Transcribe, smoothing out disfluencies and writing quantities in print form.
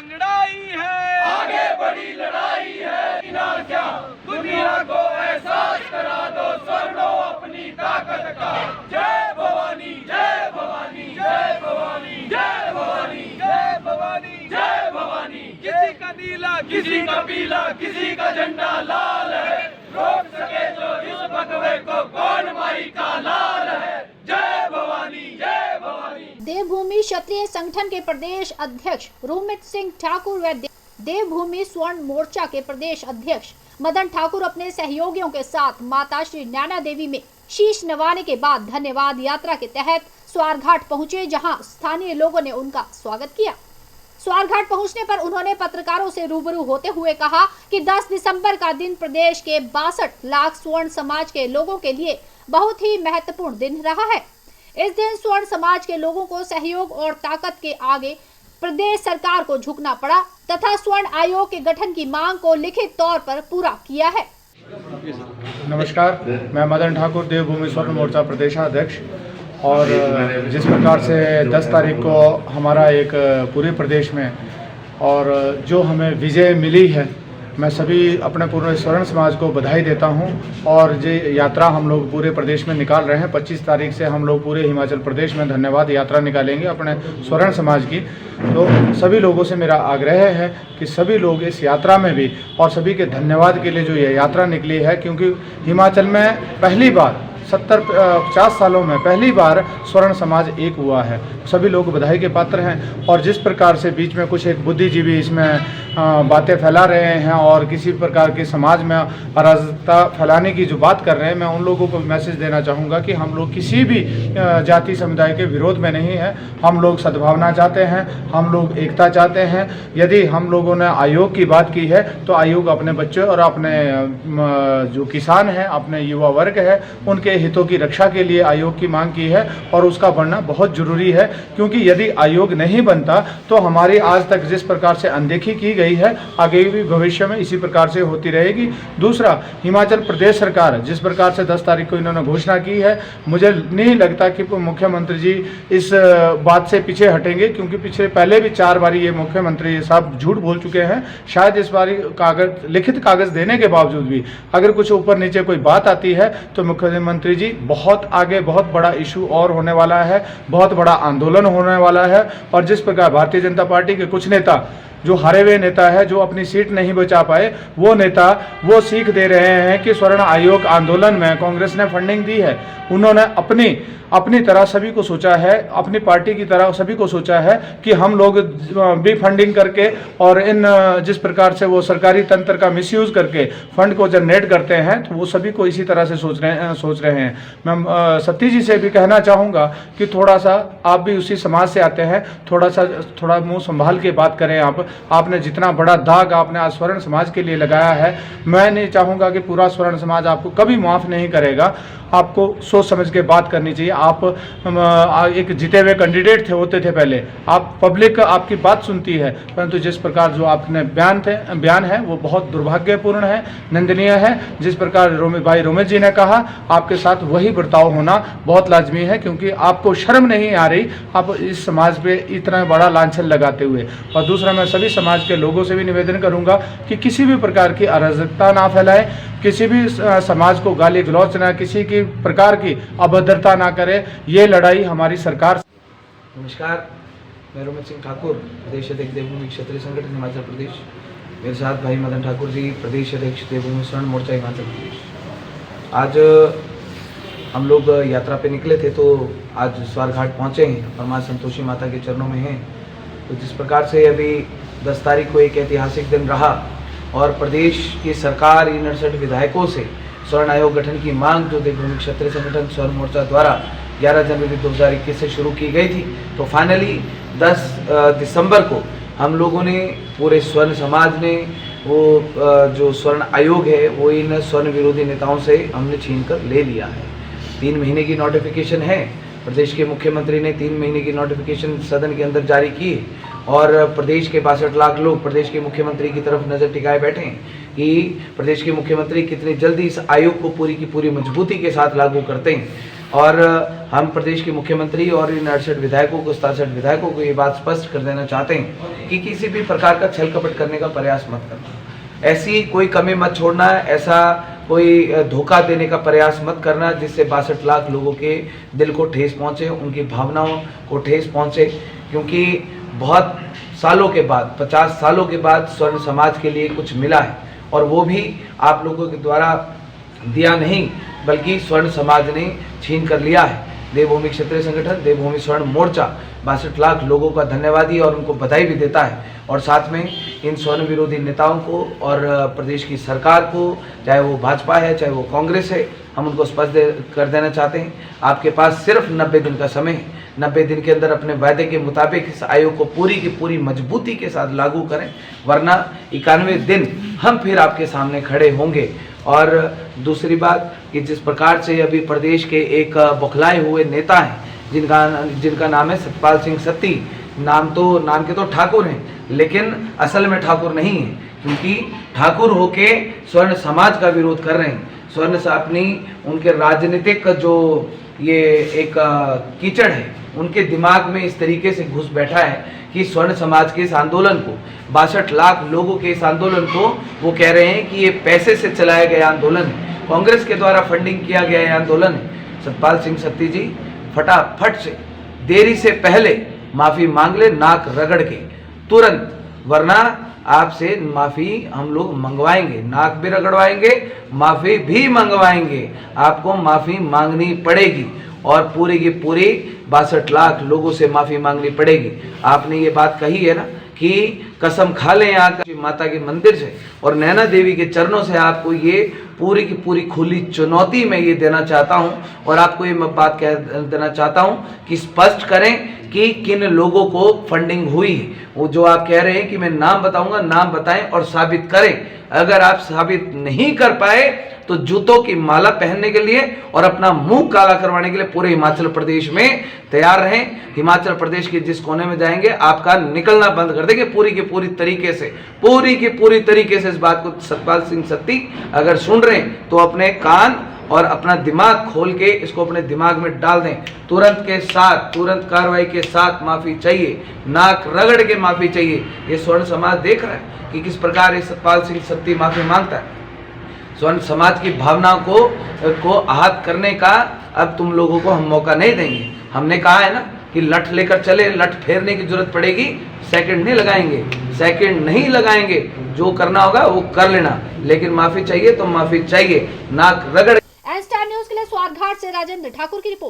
अंगड़ाई है, आगे बड़ी लड़ाई है। क्या दुनिया को एहसास करा दो स्वर्णो अपनी ताकत का। जय भवानी, जय भवानी, जय भवानी, जय भवानी, जय भवानी, जय भवानी। किसी का नीला, किसी का पीला, किसी का झंडा लाल है। रोक सके तो इस भगवे को कौन माई का लाल है। जय भवानी, जय भवानी। देवभूमि क्षत्रिय संगठन के प्रदेश अध्यक्ष रोमित सिंह ठाकुर व देवभूमि स्वर्ण मोर्चा के प्रदेश अध्यक्ष मदन ठाकुर अपने सहयोगियों के साथ माता श्री नैना देवी में शीश नवाने के बाद धन्यवाद यात्रा के तहत स्वारघाट पहुंचे, जहां स्थानीय लोगों ने उनका स्वागत किया। स्वारघाट पहुंचने पर उन्होंने पत्रकारों से रूबरू होते हुए कहा कि 10 दिसंबर का दिन प्रदेश के 62 लाख स्वर्ण समाज के लोगों के लिए बहुत ही महत्वपूर्ण दिन रहा है। इस दिन स्वर्ण समाज के लोगों को सहयोग और ताकत के आगे प्रदेश सरकार को झुकना पड़ा तथा स्वर्ण आयोग के गठन की मांग को लिखित तौर पर पूरा किया है। नमस्कार, मैं मदन ठाकुर, देवभूमि स्वर्ण मोर्चा प्रदेशाध्यक्ष। और जिस प्रकार से 10 तारीख को हमारा एक पूरे प्रदेश में और जो हमें विजय मिली है, मैं सभी अपने पूरे स्वर्ण समाज को बधाई देता हूं। और ये यात्रा हम लोग पूरे प्रदेश में निकाल रहे हैं। 25 तारीख से हम लोग पूरे हिमाचल प्रदेश में धन्यवाद यात्रा निकालेंगे अपने स्वर्ण समाज की। तो सभी लोगों से मेरा आग्रह है कि सभी लोग इस यात्रा में भी और सभी के धन्यवाद के लिए जो ये यात्रा निकली है, क्योंकि हिमाचल में पहली बार 50 सालों में पहली बार स्वर्ण समाज एक हुआ है। सभी लोग बधाई के पात्र हैं। और जिस प्रकार से बीच में कुछ एक बुद्धिजीवी इसमें बातें फैला रहे हैं और किसी प्रकार के समाज में अराजकता फैलाने की जो बात कर रहे हैं, मैं उन लोगों को मैसेज देना चाहूँगा कि हम लोग किसी भी जाति समुदाय के विरोध में नहीं है। हम लोग सद्भावना चाहते हैं, हम लोग एकता चाहते हैं। यदि हम लोगों ने आयोग की बात की है तो आयोग अपने बच्चों और अपने जो किसान हैं, अपने युवा वर्ग है, उनके हितों की रक्षा के लिए आयोग की मांग की है और उसका बनना बहुत जरूरी है। क्योंकि यदि आयोग नहीं बनता तो हमारी आज तक जिस प्रकार से अनदेखी की गई है, आगे भी भविष्य में इसी प्रकार से होती रहेगी। दूसरा, हिमाचल प्रदेश सरकार जिस प्रकार से 10 तारीख को इन्होंने घोषणा की है, मुझे नहीं लगता कि मुख्यमंत्री जी इस बात से पीछे हटेंगे, क्योंकि पिछले पहले भी 4 बारी ये मुख्यमंत्री साहब झूठ बोल चुके हैं। शायद इस बारी लिखित कागज देने के बावजूद भी अगर कुछ ऊपर नीचे कोई बात आती है तो मुख्यमंत्री जी बहुत आगे बहुत बड़ा इशू और होने वाला है, बहुत बड़ा आंदोलन होने वाला है। और जिस प्रकार भारतीय जनता पार्टी के कुछ नेता, जो हारे हुए नेता है, जो अपनी सीट नहीं बचा पाए, वो नेता वो सीख दे रहे हैं कि स्वर्ण आयोग आंदोलन में कांग्रेस ने फंडिंग दी है। उन्होंने अपनी तरह सभी को सोचा है, अपनी पार्टी की तरह सभी को सोचा है कि हम लोग भी फंडिंग करके और इन जिस प्रकार से वो सरकारी तंत्र का मिसयूज करके फंड को जनरेट करते हैं, तो वो सभी को इसी तरह से सोच रहे हैं। मैं सती जी से भी कहना चाहूँगा कि थोड़ा सा आप भी उसी समाज से आते हैं, थोड़ा मुँह संभाल के बात करें। आपने जितना बड़ा दाग आपने आज स्वर्ण समाज के लिए लगाया है, मैं नहीं चाहूँगा कि पूरा स्वर्ण समाज आपको कभी माफ़ नहीं करेगा। आपको सोच समझ के बात करनी चाहिए। आप एक जीते हुए कैंडिडेट होते थे पहले, आप पब्लिक आपकी बात सुनती है, परंतु जिस प्रकार जो आपने बयान है वो बहुत दुर्भाग्यपूर्ण है, निंदनीय है। जिस प्रकार भाई रोमित जी ने कहा, आपके साथ वही बर्ताव होना बहुत लाजमी है, क्योंकि आपको शर्म नहीं आ रही आप इस समाज पे इतना बड़ा लांछन लगाते हुए। और दूसरा, मैं सभी समाज के लोगों से भी निवेदन करूंगा कि किसी भी प्रकार की अराजकता ना फैलाएं, किसी भी समाज को गाली गलौच ना, किसी की प्रकार की अभद्रता ना करे। ये लड़ाई हमारी सरकार। नमस्कार, मैं रोमित सिंह ठाकुर, प्रदेश अध्यक्ष देवभूमि क्षत्रिय संगठन हिमाचल प्रदेश। मेरे साथ भाई मदन ठाकुर जी, प्रदेश अध्यक्ष देवभूमि स्वर्ण मोर्चा हिमाचल प्रदेश। आज हम लोग यात्रा पे निकले थे, तो आज स्वारघाट पहुँचे हैं और माँ संतोषी माता के चरणों में हैं। तो जिस प्रकार से अभी 10 तारीख को एक ऐतिहासिक दिन रहा और प्रदेश की सरकार इन 68 विधायकों से स्वर्ण आयोग गठन की मांग जो देवभूमि क्षत्रिय संगठन स्वर्ण मोर्चा द्वारा 11 जनवरी 2021 से शुरू की गई थी, तो फाइनली 10 दिसंबर को हम लोगों ने, पूरे स्वर्ण समाज ने, वो जो स्वर्ण आयोग है वो इन स्वर्ण विरोधी नेताओं से हमने छीन कर ले लिया है। 3 महीने की नोटिफिकेशन है, प्रदेश के मुख्यमंत्री ने 3 महीने की नोटिफिकेशन सदन के अंदर जारी की और प्रदेश के 62 लाख लोग प्रदेश के मुख्यमंत्री की तरफ नज़र टिकाए बैठे हैं कि प्रदेश के मुख्यमंत्री कितनी जल्दी इस आयोग को पूरी की पूरी मजबूती के साथ लागू करते हैं। और हम प्रदेश के मुख्यमंत्री और इन 68 विधायकों को 67 विधायकों को ये बात स्पष्ट कर देना चाहते हैं कि किसी भी प्रकार का छल कपट करने का प्रयास मत करना, ऐसी कोई कमी मत छोड़ना, ऐसा कोई धोखा देने का प्रयास मत करना जिससे 62 लाख लोगों के दिल को ठेस पहुंचे, उनकी भावनाओं को ठेस पहुंचे। क्योंकि बहुत सालों के बाद, 50 सालों के बाद स्वर्ण समाज के लिए कुछ मिला है, और वो भी आप लोगों के द्वारा दिया नहीं बल्कि स्वर्ण समाज ने छीन कर लिया है। देवभूमि क्षत्रिय संगठन, देवभूमि स्वर्ण मोर्चा 62 लाख लोगों का धन्यवादी और उनको बधाई भी देता है, और साथ में इन स्वर्ण विरोधी नेताओं को और प्रदेश की सरकार को, चाहे वो भाजपा है चाहे वो कांग्रेस है, हम उनको स्पष्ट कर देना चाहते हैं, आपके पास सिर्फ 90 दिन का समय है। 90 दिन के अंदर अपने वायदे के मुताबिक इस आयोग को पूरी की पूरी मजबूती के साथ लागू करें, वरना 91 दिन हम फिर आपके सामने खड़े होंगे। और दूसरी बात कि जिस प्रकार से अभी प्रदेश के एक बौखलाए हुए नेता हैं जिनका नाम है सतपाल सिंह सत्ती, नाम के तो ठाकुर हैं, लेकिन असल में ठाकुर नहीं है, क्योंकि ठाकुर होके स्वर्ण समाज का विरोध कर रहे हैं। स्वर्ण से अपनी उनके राजनीतिक जो ये एक कीचड़ है उनके दिमाग में इस तरीके से घुस बैठा है कि स्वर्ण समाज के इस आंदोलन को, 62 लाख लोगों के इस आंदोलन को वो कह रहे हैं कि ये पैसे से चलाया गया आंदोलन है, कांग्रेस के द्वारा फंडिंग किया गया ये आंदोलन है। सतपाल सिंह सत्ती जी, फटाफट से देरी से पहले माफ़ी मांग ले, नाक रगड़ के तुरंत, वरना आपसे माफ़ी हम लोग मंगवाएंगे, नाक भी रगड़वाएंगे, माफ़ी भी मंगवाएंगे, आपको माफ़ी मांगनी पड़ेगी और पूरी की पूरी 62 लाख लोगों से माफ़ी मांगनी पड़ेगी। आपने ये बात कही है ना कि कसम खा लें यहाँ माता के मंदिर से और नैना देवी के चरणों से, आपको ये पूरी की पूरी खुली चुनौती मैं ये देना चाहता हूँ, और आपको ये मैं बात कह देना चाहता हूँ कि स्पष्ट करें कि किन लोगों को फंडिंग हुई है। वो जो आप कह रहे हैं कि मैं नाम बताऊंगा, नाम बताएं और साबित करें। अगर आप साबित नहीं कर पाए तो जूतों की माला पहनने के लिए और अपना मुंह काला करवाने के लिए पूरे हिमाचल प्रदेश में तैयार रहें। हिमाचल प्रदेश के जिस कोने में जाएंगे आपका निकलना बंद कर देंगे पूरी की पूरी तरीके से। इस बात को सतपाल सिंह सत्ती अगर सुन रहे हैं तो अपने कान और अपना दिमाग खोल के इसको अपने दिमाग में डाल दें। तुरंत कार्रवाई के साथ माफ़ी चाहिए, नाक रगड़ के माफ़ी चाहिए। ये स्वर्ण समाज देख रहा है कि किस प्रकार ये सतपाल सिंह सत्ती माफ़ी मांगता है। स्वर्ण समाज की भावनाओं को आहत करने का अब तुम लोगों को हम मौका नहीं देंगे। हमने कहा है ना कि लठ लेकर चले, लठ फेरने की जरूरत पड़ेगी, सेकंड नहीं लगाएंगे, जो करना होगा वो कर लेना, लेकिन माफ़ी चाहिए तो माफ़ी चाहिए, नाक रगड़। एन स्टार न्यूज के लिए स्वारघाट से राजेंद्र ठाकुर की रिपोर्ट।